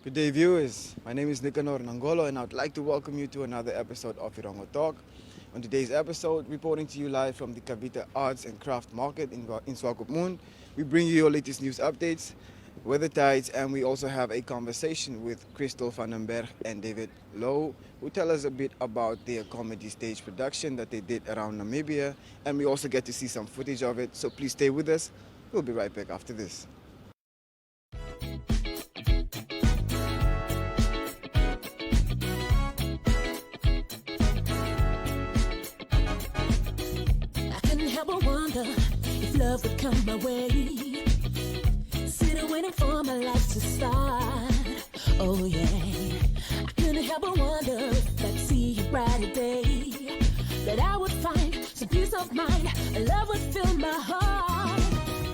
Good day, viewers. My name is Nicanor Nangolo, and I'd like to welcome you to another episode of Erongo Talk. On today's episode, reporting to you live from the Kavita Arts and Craft Market in Swakopmund, we bring you your latest news updates, weather tides, and we also have a conversation with Christel van den Bergh and David Louw, who tell us a bit about their comedy stage production that they did around Namibia, and we also get to see some footage of it. So please stay with us. We'll be right back after this. If love would come my way, sitting waiting for my life to start. Oh yeah, I couldn't help but wonder if I'd see a brighter day, that I would find some peace of mind, and love would fill my heart.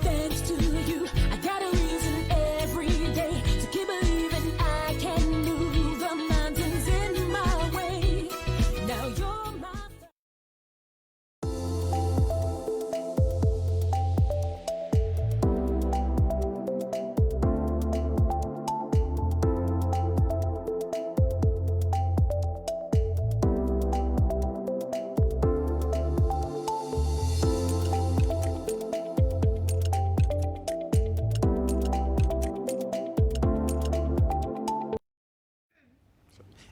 Thanks to you, I got a reason every day to keep believing I can move the mountains in my way. Now you're my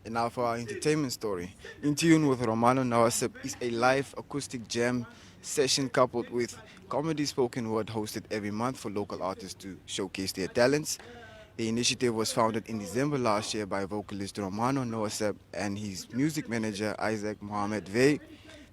And now for our entertainment story. In Tune with Romano Nawasep is a live acoustic jam session coupled with comedy spoken word hosted every month for local artists to showcase their talents. The initiative was founded in December last year by vocalist Romano Nawasep and his music manager Isaac Mohamed Vey.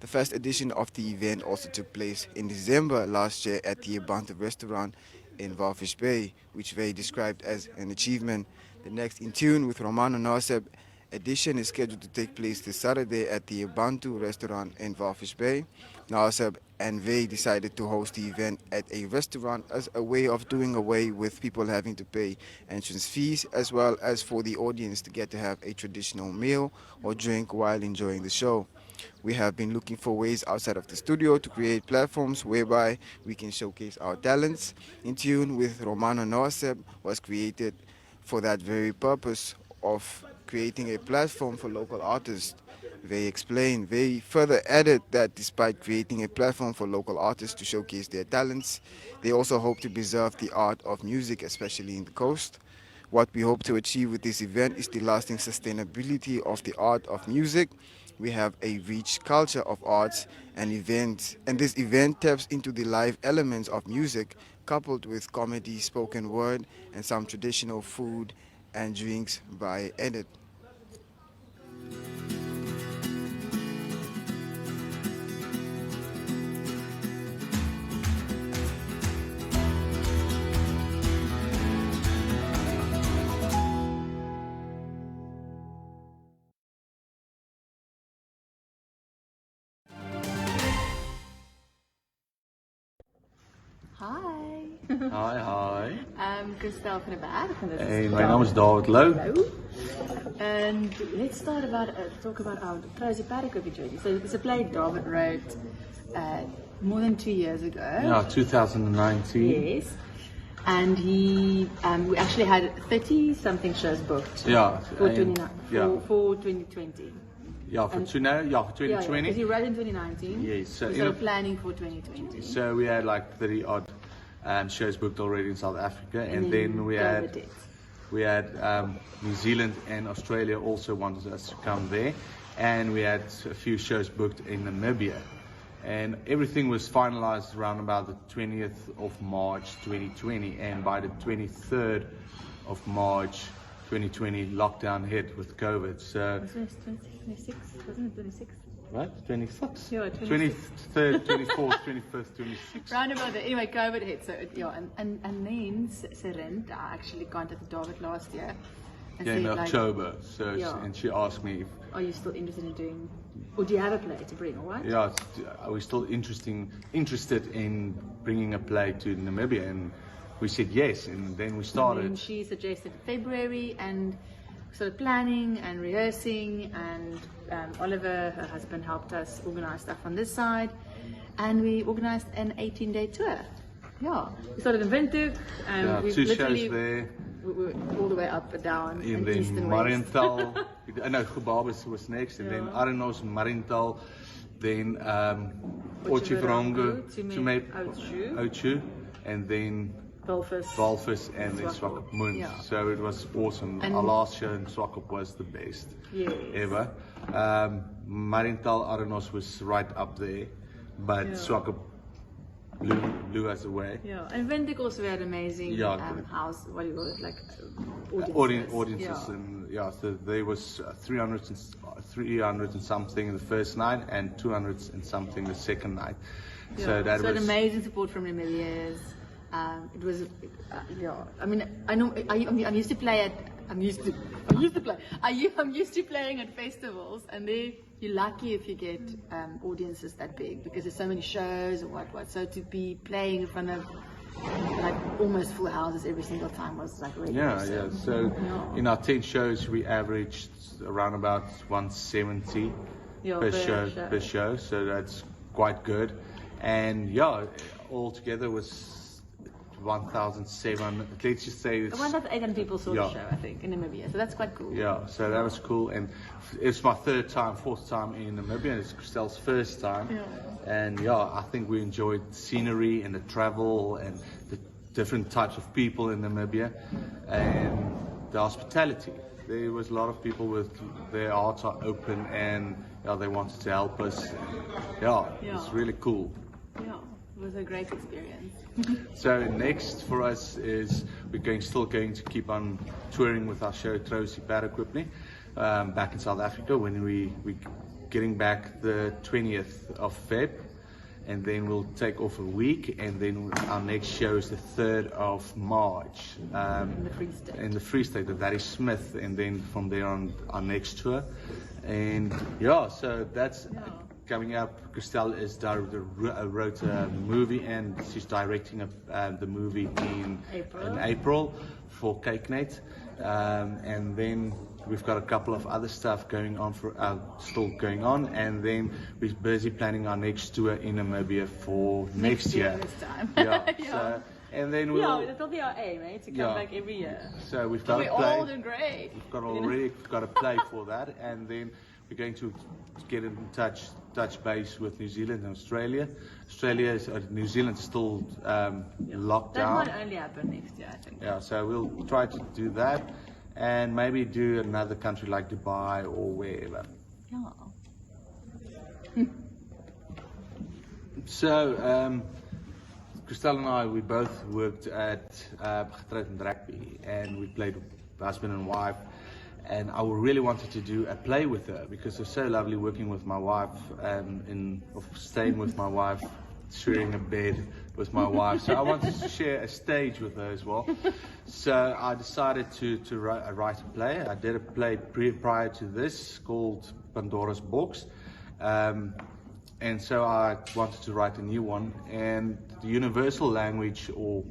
The first edition of the event also took place in December last year at the Abantu restaurant in Walvis Bay, which Vey described as an achievement. The next In Tune with Romano Nawasep edition is scheduled to take place this Saturday at the Abantu restaurant in Walvis Bay. Nawasep and Vey decided to host the event at a restaurant as a way of doing away with people having to pay entrance fees, as well as for the audience to get to have a traditional meal or drink while enjoying the show. We have been looking for ways outside of the studio to create platforms whereby we can showcase our talents. In Tune with Romano Nawasep was created for that very purpose of creating a platform for local artists. They explained. They further added that despite creating a platform for local artists to showcase their talents, they also hope to preserve the art of music, especially in the coast. What we hope to achieve with this event is the lasting sustainability of the art of music. We have a rich culture of arts and events, and this event taps into the live elements of music, coupled with comedy, spoken word, and some traditional food and drinks by edit. Hi. Hi. Christel van Bergh and this Hey, is my name is David Louw. And let's start talk about our Crazy Paracoopy journey. So it's a play David wrote more than 2 years ago. Yeah, 2019. Yes. And we actually had 30 something shows booked. Yeah. For and- 2020. Yeah, for 2020. Because you wrote in 2019. Yes. So, We started planning for 2020. so we had like 30 odd shows booked already in South Africa, and then we COVID had hit. New Zealand and Australia also wanted us to come there, and we had a few shows booked in Namibia, and everything was finalized around about the 20th of March 2020, and by the 23rd of March 2020 lockdown hit with COVID. So Wasn't it 26? Wasn't it 26? what? 26? Yeah, 26. 23rd, 24th, 25th, 26th. Round about there. Anyway, COVID hit. So and then Serent, I actually contacted David last year. And Yeah, in said, like, October. So Yeah. and she asked me if are you still interested in doing, or do you have a play to bring, or what? yeah, are we still interested in bringing a play to Namibia, and we said yes, and then we started. And she suggested February, and started planning and rehearsing, and Oliver, her husband, helped us organize stuff on this side, and we organized an 18-day tour. Yeah, we started in Windhoek, and Yeah, we 2 literally shows there. we were all the way up and down And in east then and west. Marienthal, no, Gebabes was next, and then Arenos, Marienthal, then Otjivarongo, Oudtshoorn, and then Walvis, and then Swakopmund. Yeah. So it was awesome. And our last show in Swakop was the best ever. Marienthal, Arenos was right up there, but Swakop blew us away. Yeah, and Windhoek also had amazing house, what do you call it, like audiences, and so there was 300 and something the first night and 200 and something the second night. So that was an amazing support from Namibians. It was, I mean, I know I'm used to play at. I'm used to playing at festivals, and you're lucky if you get audiences that big because there's so many shows and what. So to be playing in front of like almost full houses every single time was like really awesome. So in our 10 shows we averaged around about 170 per show. So that's quite good, and all together was 1,700, let's just say it's 1,800 people saw the show, I think, in Namibia, so that's quite cool. Yeah, so that was cool, and it's my fourth time in Namibia, it's Christel's first time, and I think we enjoyed the scenery and the travel and the different types of people in Namibia, and the hospitality. There was a lot of people with their hearts are open, and they wanted to help us. It's really cool. Yeah, it was a great experience. So next for us is we're still going to keep on touring with our show Trosie Paraquipney back in South Africa when we getting back the 20th of Feb, and then we'll take off a week, and then our next show is the 3rd of March in the Free State with Larry Smith, and then from there on our next tour, and so that's coming up. Christel wrote a movie, and she's directing the movie in April for CakeNet, and then we've got a couple of other stuff going on still going on, and then we're busy planning our next tour in Namibia for next year. This time. So, and then that'll be our aim, to come back every year. So we've got to we're play. old and great. We've got to play for that, and then we're going to get in touch base with New Zealand and Australia. New Zealand is still locked down. That might only happen next year, I think. Yeah, so we'll try to do that, and maybe do another country like Dubai or wherever. Yeah. So, Christel and I, we both worked at Getrouwd and Rugby, and we played husband and wife. And I really wanted to do a play with her because it's so lovely working with my wife, staying with my wife, sharing a bed with my wife. So I wanted to share a stage with her as well. So I decided to write a play. I did a play prior to this called Pandora's Box. And so I wanted to write a new one. And the universal language or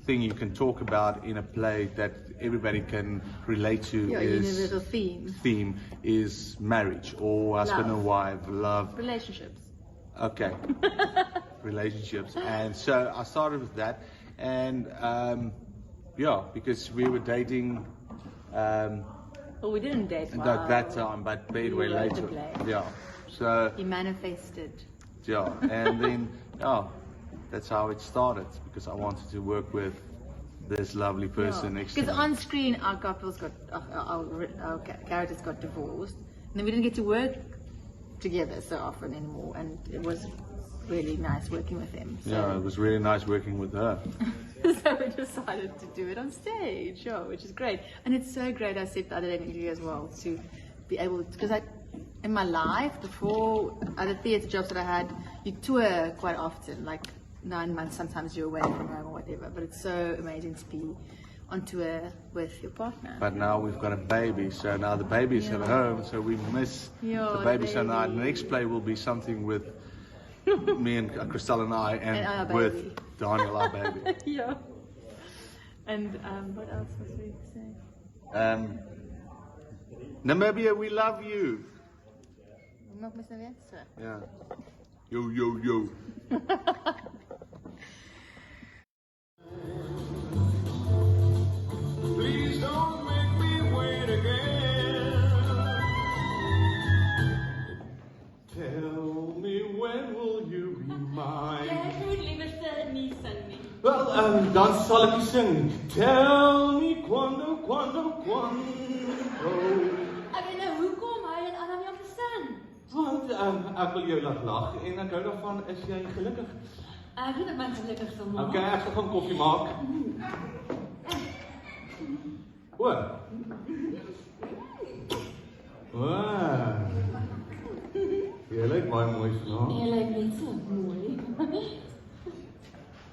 thing you can talk about in a play that everybody can relate to universal theme is marriage or husband and wife, love, relationships. Okay. Relationships. And so I started with that, and because we were dating well, we didn't date at that time, but way later. So he manifested. And then that's how it started, because I wanted to work with this lovely person next to me. Because on screen our characters got divorced, and then we didn't get to work together so often anymore, and it was really nice working with him. So. It was really nice working with her. So we decided to do it on stage, which is great. And it's so great, I said the other day in the interview as well, to be able to, because in my life, before other theatre jobs that I had, you tour quite often, like 9 months, sometimes you're away from home or whatever, but it's so amazing to be on tour with your partner. But now we've got a baby, so now the baby's at home, so we miss the baby. So now the next play will be something with me and Christel and I, and with Daniel, our baby. And what else was we saying? Namibia, we love you. Yeah. Yo, yo, yo. Please. dan sal ek sing. Tell me quando. Ek weet nou hoekom hy en Anna nie om te sing. Want ek wil jou laat lag en ek hou daarvan, is jy gelukkig? Ek weet dat my gelukkig sal maak. Okay, ek sal gaan koffie maak. O. Jy lyk baie mooi vanaand. Jy lyk net so mooi.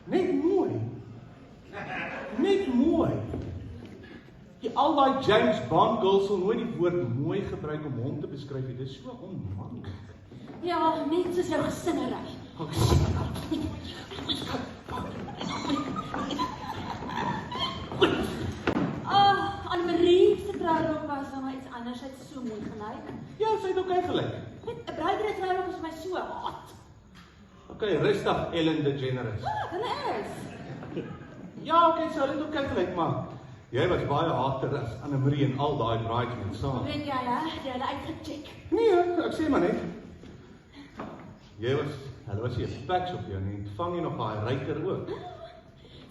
Net mooi. Net mooi. Al die James Bond girls sal nooit die woord mooi gebruik om hom te beskryf. Dit is so onmannelijk. Ja, net soos jou gesingery. Annemarie se trourok was dan maar iets anders. Sy het so mooi gelyk. Ja, sy het ook gelyk. Met 'n bruidegom trourok is vir my so hot. Okay, rustig Ellen DeGeneres. Ja, hulle is. Ja, okay, sy het ook gelyk, maar jy was baie harder as Annemarie en al daai bridesmaids saam. Weet jy hulle uitgecheck. Nee, ek sê maar net. Hulle was hier 'n patch op jou en vang jy nog daai ryker ook.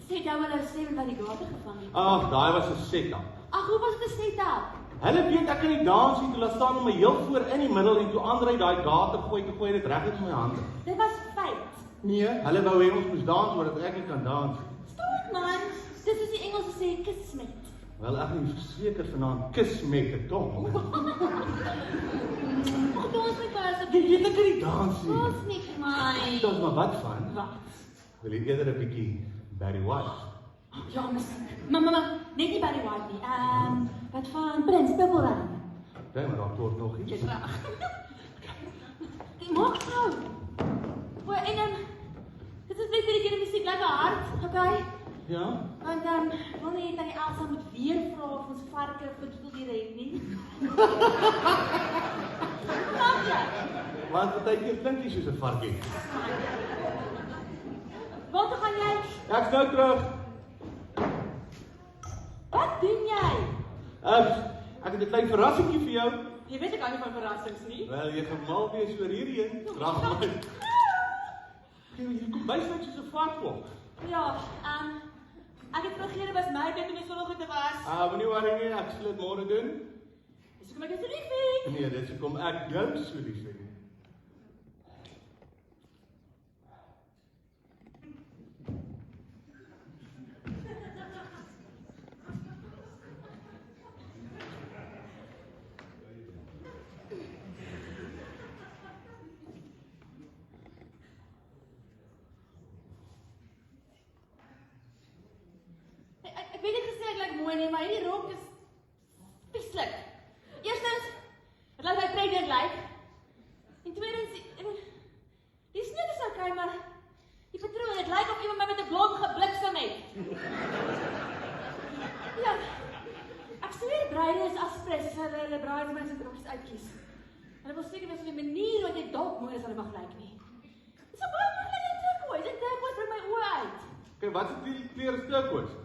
Sê jy hulle stem by die gate gevang het? Ag, daai was 'n setup. Ag, hoe was dit 'n setup? Hulle weet ek kan nie dans nie, toe laat staan om my heel voor in die middel en toe Andrei daai gate gooi dit reg uit my hande. Dit was feit. Nee, hulle wou hê ons moes dans omdat ek nie kan dans. Stop man. Dis soos die Engelse sê kismet. Wel, ek moet verseker vanaand kus met 'n tong. Ag, ons moet pas op. Jy weet ek kan nie dans nie. Ons nie my. Dis maar wat van? Wat? Wil jy eerder 'n bietjie Barry White? Ja, mama, net nie Barry White nie. Wat van Prins Purple? Dink maar daar kort nog iets. Dis reg. Ek maak nou. O, en dit is net vir die musiek lekker hard, okay? Ja? Want wil nie dat die Elsa moet weer vra of ons varke voedseldiere het nie. Snap jy? Want partykeer klink jy soos 'n varkie. Waar toe gaan jy? Ek's nou terug. Wat doen jy? Ek het 'n klein verrassingkie vir jou. Jy weet ek hou nie van verrassings nie. Wel, jy gaan mal wees oor hierdie een. Drag my. Jy kom bys net soos 'n varkklok. Ja, ek het vergeet dit was my tyd om die sonne goed te was. Moenie worry nie, ek sal dit môre doen. Dis hoekom ek so lief het. Nee, dis hoekom ek jou so lief het. Ek weet ek gesê ek lyk mooi nie, maar hierdie rok is vieslik. Eerstens, dit laat my pregnant lyk. En tweedens, die sneeu is okay, maar die patroon, dit lyk of iemand my met 'n blok gebliksem het. Ja, ek sweer bruide is aspres, hulle bridesmaids en rokies uitkies. Hulle wil seker wees van die manier wat jy dalk mooi is hulle mag lyk nie. Dit is so baie moeilik in turquoise, en turquoise bring my oë uit. Okay, wat is die kleur turquoise?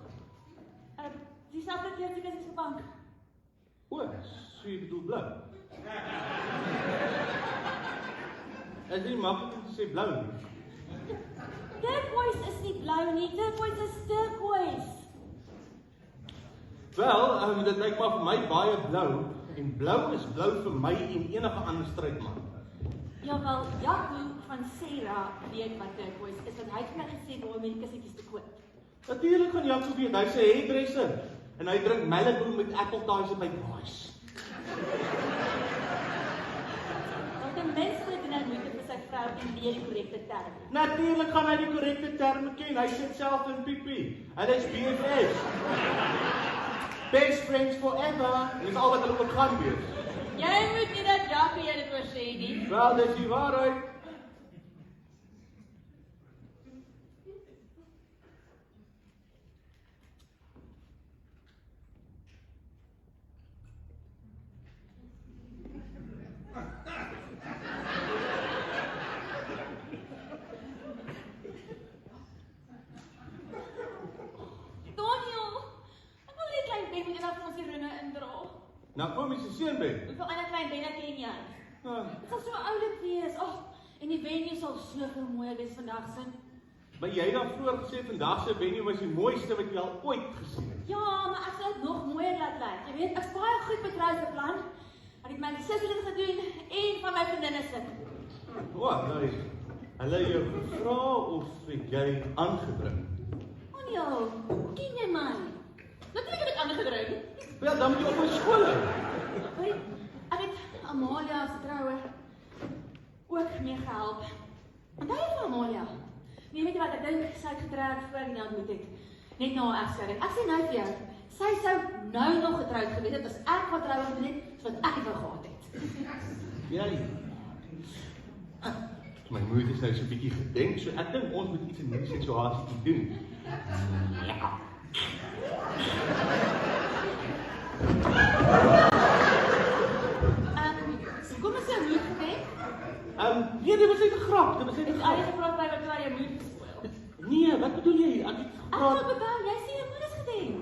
Dieselfde kleur as die kussings op die bank. O, so jy bedoel blou. Is nie maklik om te sê blou nie. Turquoise is nie blou nie, turquoise is turquoise. Wel, dit lyk maar vir my baie blou. En blou is blou vir my en enige ander strydman. Jawel, Jaco van Sarah weet wat turquoise is, want hy het my gesê waar om die kussentjies te koop. Natuurlik gaan Jaco weet, hy's 'n hairdresser. En hy drink Malibu met apple ties op by boys. Want ten minste moet hy nou moeite vir sy vrou en leer die korrekte term. Natuurlik gaan hy die korrekte terme ken. Hy sit self in pipi. Hulle is BFFs. Best friends forever. Dis al wat hulle ook gaan wees. Jy moet nie dat Jaco jy dit oor sê nie. Wel, dis die waarheid. Nou kom jy se seun by. Hoeveel ander klein benne ken jy? Ah. Dit sal so oulik wees. En die venue sal soveel mooier wees vandag sin. Maar jy het dan vroeër gesê, vandag se venue was die mooiste wat jy al ooit gesien het. Ja, maar ek sal dit nog mooier laat lyk. Jy weet, ek's baie goed met reiseplan. Ek het my sussie dit gedoen en van my vriendinne se. Nou, hulle jou gevra of het jy aangebring? Anjo, ken jy my? Natuurlijk heb ik aangedreven. Ja, dan moet jy op my skool hou. Hoi, ek het Amalia se troue ook mee gehelp. En daar is Amalia. Nee, weet jy wat, ek dink sy het getrek voor die ontmoet het. Net na haar egskeiding. Ek sê nou vir jou, sy sou nou nog getroud gewees het as ek getroud het net soos wat ek het wou gehad het. Jy. My moeder is nou so 'n bietjie gedenk, so ek dink ons moet iets in hierdie situasie doen. Lekker. Kom eens jou moed gedenk? Nee, dit was net 'n grap. Dit was net 'n Het grap. jy gevra by wat jy jou moed gespoil? Nee, wat bedoel jy? Ek het Ek gepraat. wil bepaal, jy sê jou moed is gedenk.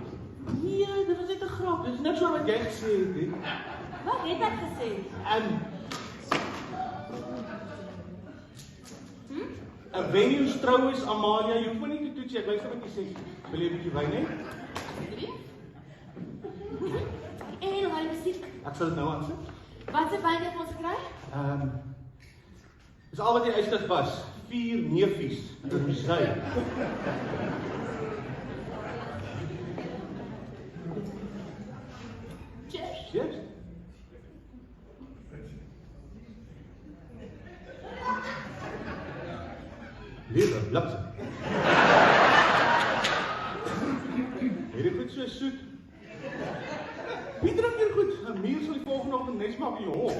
Nee, dit was net 'n grap. Dis niks oor wat jy gesê het nie. Wat het ek gesê? 'n venue trou is Amalia, jy hoef my nie te toets nie. Ek luister wat jy sê. Wil jy 'n bietjie wyn hê? En hoe die musiek. Ek sal dit nou aansit. Wat se wyn het ons gekry? Dis al wat jy eistig was. 4 neefies in rosé. Cheers. Cheers. Lewe bliksem. Hierdie goed so soet. Wie drink hier goed? 'n Muur sal die volgende oggend nes maak in die hol.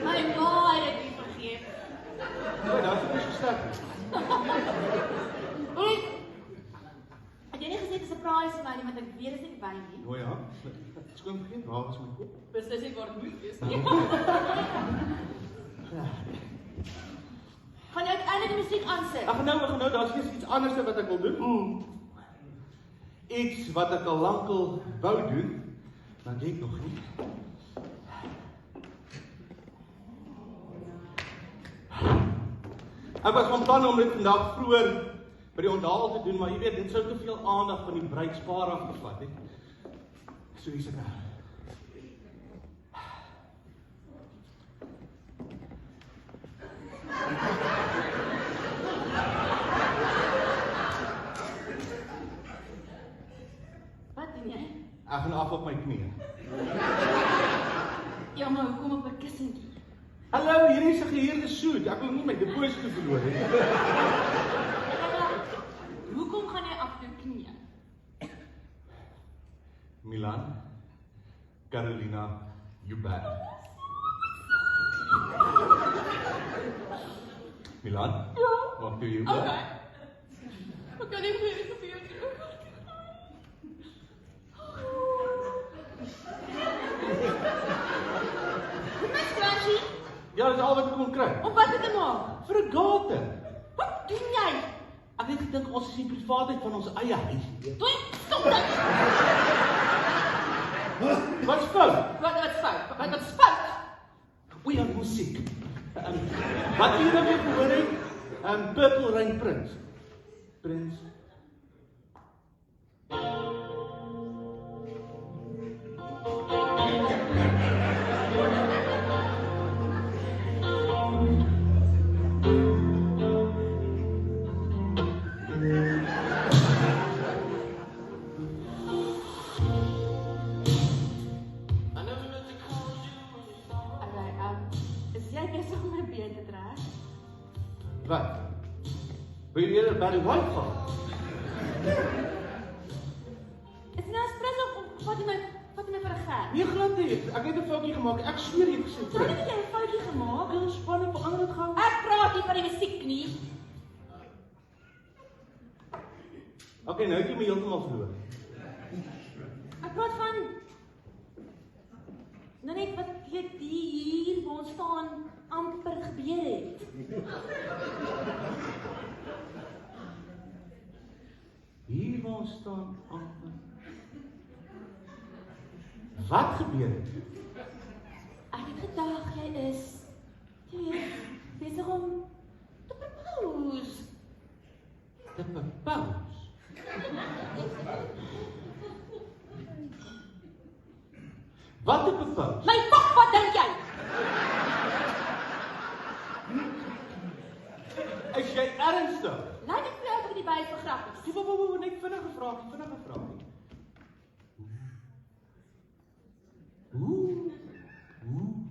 My ma het dit vergeet. Ja, daar is nie so sterk nie. Oei. Het jy nie gesê dit is 'n surprise vir my nie, want ek weet dit is nie wyn nie. O ja. Skoon begin, waar was my kop? Beslis nie waar dit moet wees nie. Gaan jy uiteindelik die musiek aansit? Ek gaan nou, daar's eers iets anders wat ek wil doen. Iets wat ek al lankal wou doen, maar dit nog nie. Ek was van plan om dit vandag vroeër by die onthaal te doen, maar jy weet, dit sou te veel aandag van die bruidspaar afgevat het. So hier's ek. Wat doen jy? Ek gaan af op my knieë. Ja, maar hoekom op 'n kussentjie? Hallo, hier is 'n gehuurde soet. Ek wil nie my deposito verloor nie. Hoekom gaan jy af jou knieë? Milan, Carolina, you bad. Milan? Ja. Wat doe jy bad? Okay. Ek kan nie meer vir jou doen. Wat scratchy? Ja, dis al wat ek kon kry. Om wat te maak? Vir 'n gate. Wat doen jy? Ek het gedink ons is die privaatheid van ons eie huis. Doe stop dit. Wat's fout? Wat fout? Wat fout? O ja, musiek. Wat jy nou weer gehoor het? Purple Rain Prince. Prince. Is jy besig om my been te trek? Wat? Wil jy eerder by die wife gaan? Is nou spres of vat jy my vir 'n gek? Nee, glad nie. Ek het 'n foutjie gemaak. Ek sweer jy gesê. Sou net jy 'n foutjie gemaak? Ek ontspan op ander dit gaan. Ek praat nie van die musiek nie. Okay, nou het jy my heeltemal verloor. Ek praat van nou net wat weet hier waar ons staan amper gebeur het. Hier waar ons staan amper. Wat gebeur het? Ek het gedag jy is, jy weet, besig om te propose. Te propose? Wat te propose? My fok, wat dink jy? Is jy ernstig? Lyk dit vir jou of ek die by vir grappies? Net vinnige vraagie.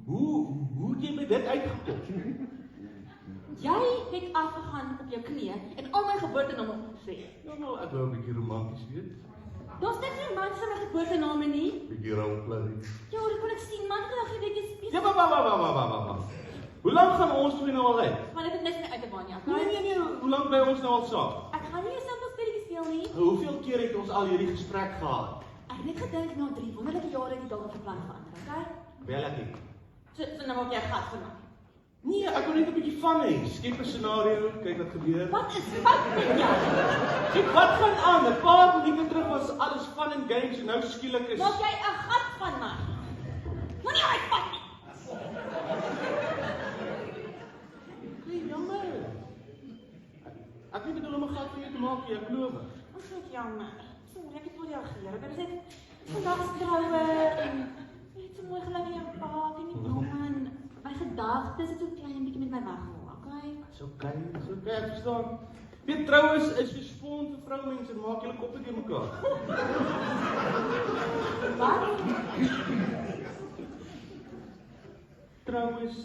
Hoe het jy by dit uitgekom? Jy het afgegaan op jou knieë en al my geboortename opgesê. Ja, nou, ek wou 'n bietjie romanties weet. Daar's niks romanties aan my geboortename nie. Bietjie roleplay. Ja, dit kon ek sien, man, gedag jy weet jy spesifiek. Ja, maar. Hoe lank gaan ons twee nou al uit? Maar dit het niks meer uit te baan, ja. Nee, hoe lank bly ons nou al saam? Ek gaan nie 'n simpel speletjie speel nie. Hoeveel keer het ons al hierdie gesprek gehad? Ek het net gedink na 3 wonderlike jare het jy dalk van plan verander, okay? Wel ek nie. So nou maak jy 'n gat vir my. Nee, ek wil net 'n bietjie van hê. Skep 'n scenario, kyk wat gebeur. Wat is fout met jou? Kyk wat gaan aan. 'n Paar minute terug was alles fun and games en nou skielik is Maak jy 'n gat van my? Moenie uitvat nie. Nee, jammer. Ek het bedoel om 'n gat vir jou te maak, jy glo my. Ons het jammer. Sorry, ek het voor jou gereageer. Dit is net vandag se troue en net so mooi gelyk in jou pa en die blomme en my gedagtes het so klein bietjie met my weggehol, okay? Dis okay, ek verstaan. Weet troues is so spon vir vroumense, maak julle koppe teen mekaar. Wat? Troues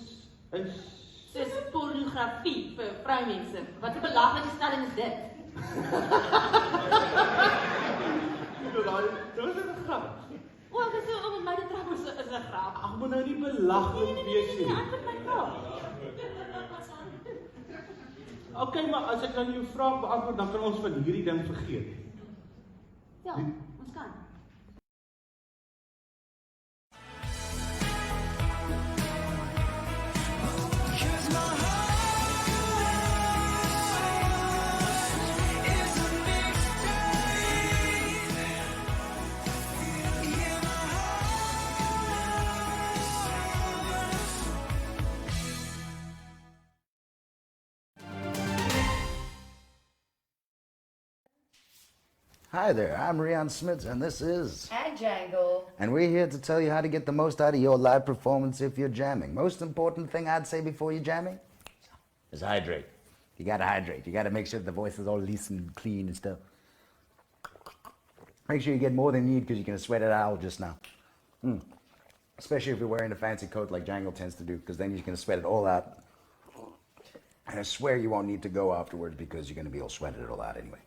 is Dis pornografie vir vroumense. Wat 'n belaglike stelling is dit? Dit is 'n grap. O, ek is so om met my te trap is 'n grap. Ag, moet nou nie belaglik wees nie. Ek het my vraag. Okay, maar as ek dan jou vraag beantwoord, dan kan ons van hierdie ding vergeet. Ja, ons kan. Hi there, I'm Rian Smits, and this is... And Jangle. And we're here to tell you how to get the most out of your live performance if you're jamming. Most important thing I'd say before you're jamming is hydrate. You gotta hydrate. You gotta make sure the voice is all loose and clean and stuff. Make sure you get more than you need because you're gonna sweat it out just now. Especially if you're wearing a fancy coat like Jangle tends to do, because then you're gonna sweat it all out. And I swear you won't need to go afterwards because you're gonna be all sweated it all out anyway.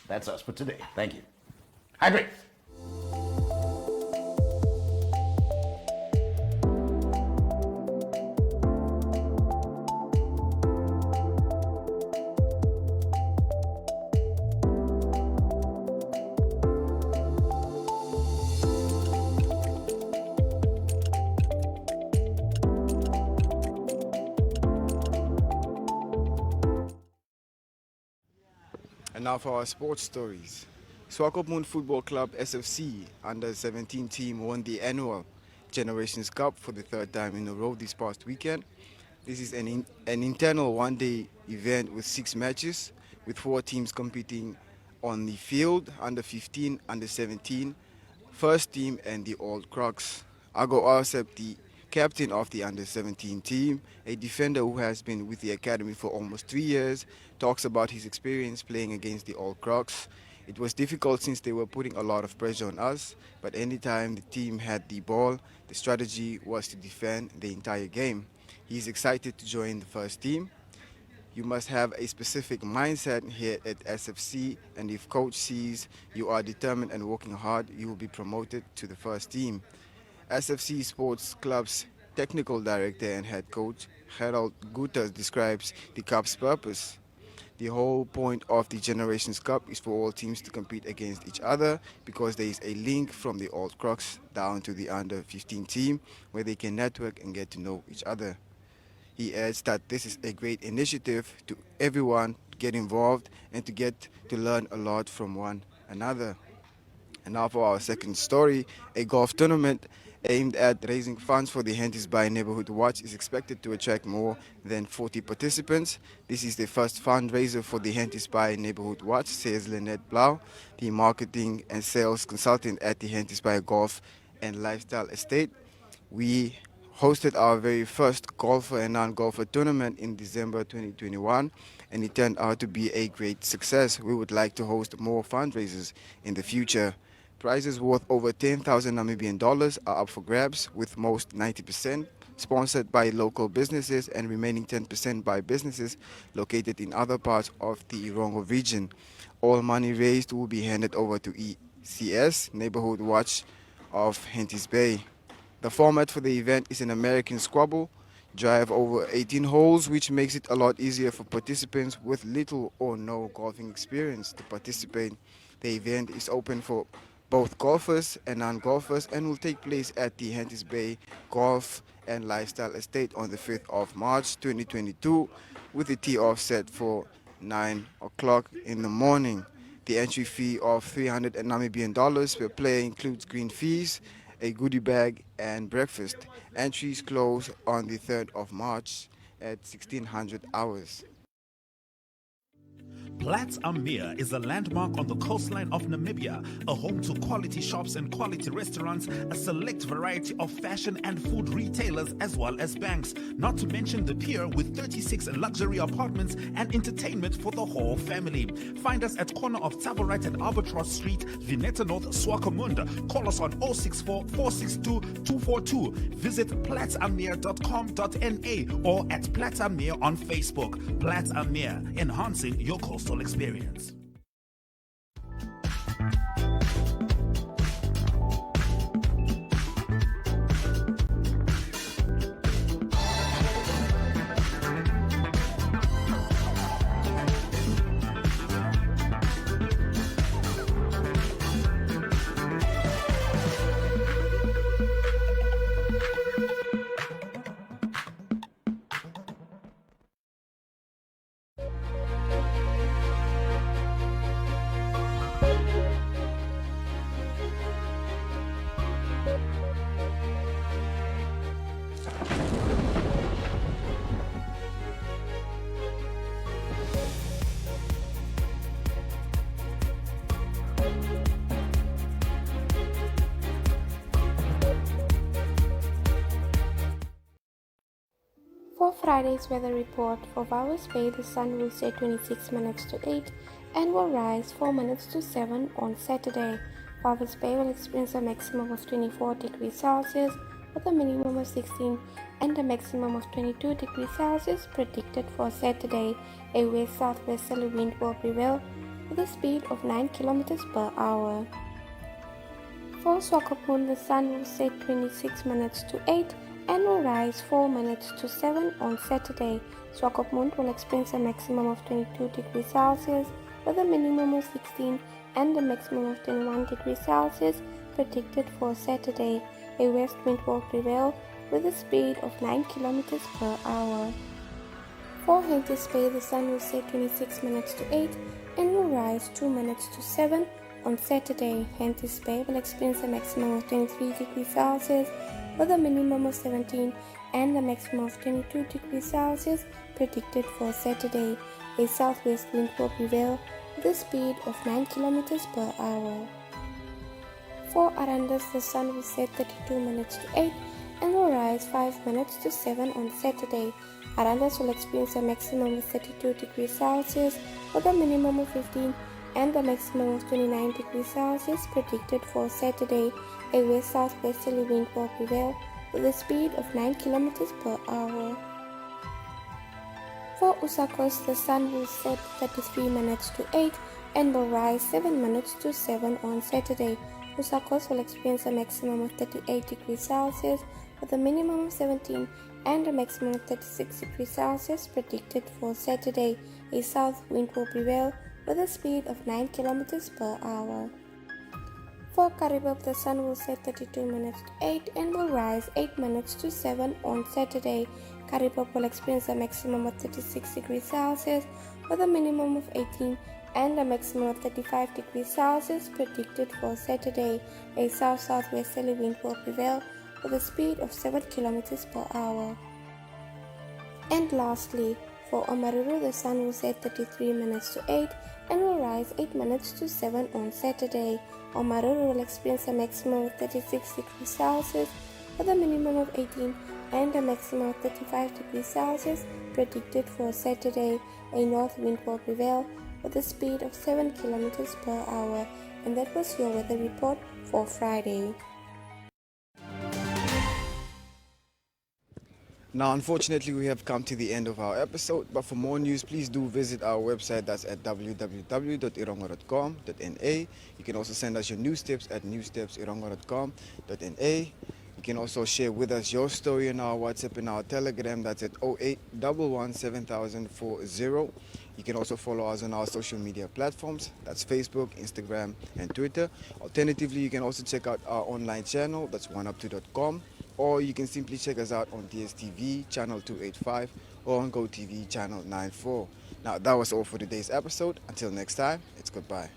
That's us for today. Thank you. Hydrate! And now for our sports stories. Swakopmund Football Club SFC under 17 team won the annual Generations Cup for the third time in a row this past weekend. This is an internal one-day event with 6 matches, with 4 teams competing on the field: under 15, under 17, first team, and the Old Crocs. Ago Arsep, the captain of the under 17 team, a defender who has been with the academy for almost 3 years, talks about his experience playing against the Old Crocs. It was difficult since they were putting a lot of pressure on us, but anytime the team had the ball, the strategy was to defend the entire game. He's excited to join the first team. You must have a specific mindset here at SFC, and if coach sees you are determined and working hard, you will be promoted to the first team. SFC Sports Club's technical director and head coach, Gerald Guter, describes the Cup's purpose. The whole point of the Generations Cup is for all teams to compete against each other, because there is a link from the Old Crocs down to the under 15 team where they can network and get to know each other. He adds that this is a great initiative to everyone to get involved and to get to learn a lot from one another. And now for our second story, a golf tournament aimed at raising funds for the Henties Bay Neighborhood Watch, is expected to attract more than 40 participants. This is the first fundraiser for the Henties Bay Neighborhood Watch, says Lynette Blau, the marketing and sales consultant at the Henties Bay Golf and Lifestyle Estate. We hosted our very first golfer and non-golfer tournament in December 2021, and it turned out to be a great success. We would like to host more fundraisers in the future. Prizes worth over 10,000 Namibian dollars are up for grabs, with most 90% sponsored by local businesses and remaining 10% by businesses located in other parts of the Erongo region. All money raised will be handed over to ECS, Neighborhood Watch of Henties Bay. The format for the event is an American Squabble, drive over 18 holes, which makes it a lot easier for participants with little or no golfing experience to participate. The event is open for both golfers and non-golfers and will take place at the Henties Bay Golf and Lifestyle Estate on the 5th of March 2022, with the tee-off set for 9 o'clock in the morning. The entry fee of 300 Namibian dollars per player includes green fees, a goodie bag, and breakfast. Entries close on the 3rd of March at 1600 hours. Platz am Meer is a landmark on the coastline of Namibia, a home to quality shops and quality restaurants, a select variety of fashion and food retailers, as well as banks, not to mention the pier with 36 luxury apartments and entertainment for the whole family. Find us at corner of Tabarite and Albatross Street, Vineta North, Swakopmund. Call us on 064 462 242. Visit platzammeer.com.na or at Platz am Meer on Facebook. Platz am Meer, enhancing your coastal experience. For Friday's weather report, for Walvis Bay, the sun will set 26 minutes to 8 and will rise 4 minutes to 7 on Saturday. Walvis Bay will experience a maximum of 24 degrees Celsius with a minimum of 16 and a maximum of 22 degrees Celsius predicted for Saturday. A west-southwesterly wind will prevail with a speed of 9 kilometers per hour. For Swakopmund, the sun will set 26 minutes to 8 and will rise 4 minutes to 7 on Saturday. Swakopmund will experience a maximum of 22 degrees Celsius with a minimum of 16 and a maximum of 21 degrees Celsius predicted for Saturday. A west wind will prevail with a speed of 9 kilometers per hour. For Henties Bay, the sun will set 26 minutes to 8 and will rise 2 minutes to 7 on Saturday. Henties Bay will experience a maximum of 23 degrees Celsius with a minimum of 17 and a maximum of 22 degrees Celsius predicted for Saturday. A southwest wind will prevail with a speed of 9 kilometers per hour. For Arandas, the sun will set 32 minutes to 8 and will rise 5 minutes to 7 on Saturday. Arandas will experience a maximum of 32 degrees Celsius with a minimum of 15 and a maximum of 29 degrees Celsius predicted for Saturday. A west-southwesterly wind will prevail with a speed of 9 kilometers per hour. For Usakos, the sun will set 33 minutes to 8 and will rise 7 minutes to 7 on Saturday. Usakos will experience a maximum of 38 degrees Celsius with a minimum of 17 and a maximum of 36 degrees Celsius predicted for Saturday. A south wind will prevail with a speed of 9 kilometers per hour. For Karibab, the sun will set 32 minutes to 8 and will rise 8 minutes to 7 on Saturday. Karibab will experience a maximum of 36 degrees Celsius with a minimum of 18 and a maximum of 35 degrees Celsius predicted for Saturday. A south-southwesterly wind will prevail with a speed of 7 kilometers per hour. And lastly, for Omaruru, the sun will set 33 minutes to 8 and will rise 8 minutes to 7 on Saturday. Omaruru will experience a maximum of 36 degrees Celsius with a minimum of 18 and a maximum of 35 degrees Celsius predicted for Saturday. A north wind will prevail with a speed of 7 kilometers per hour. And that was your weather report for Friday. Now, unfortunately, we have come to the end of our episode, but for more news, please do visit our website. That's at www.erongo.com.na. You can also send us your news tips at newstipserongo.com.na. You can also share with us your story in our WhatsApp and our Telegram. That's at 08117040. You can also follow us on our social media platforms. That's Facebook, Instagram, and Twitter. Alternatively, you can also check out our online channel. That's oneup2.com. Or you can simply check us out on DSTV channel 285 or on GoTV channel 94. Now, that was all for today's episode. Until next time, it's goodbye.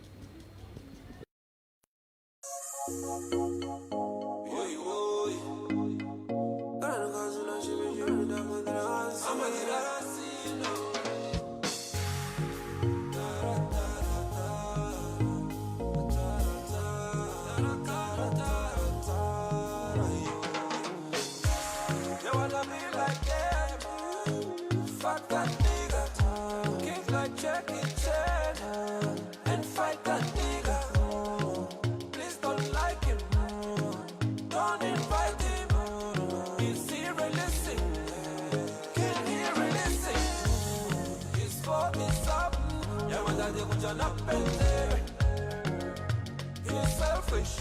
He's selfish,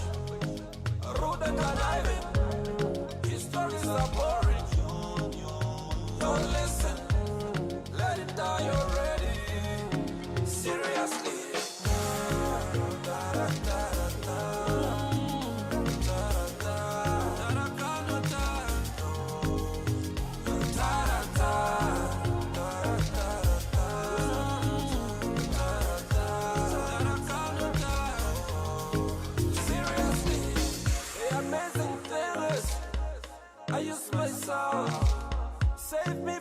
rude and conniving. His stories are boring. Don't listen, let him die already. Seriously. Save me.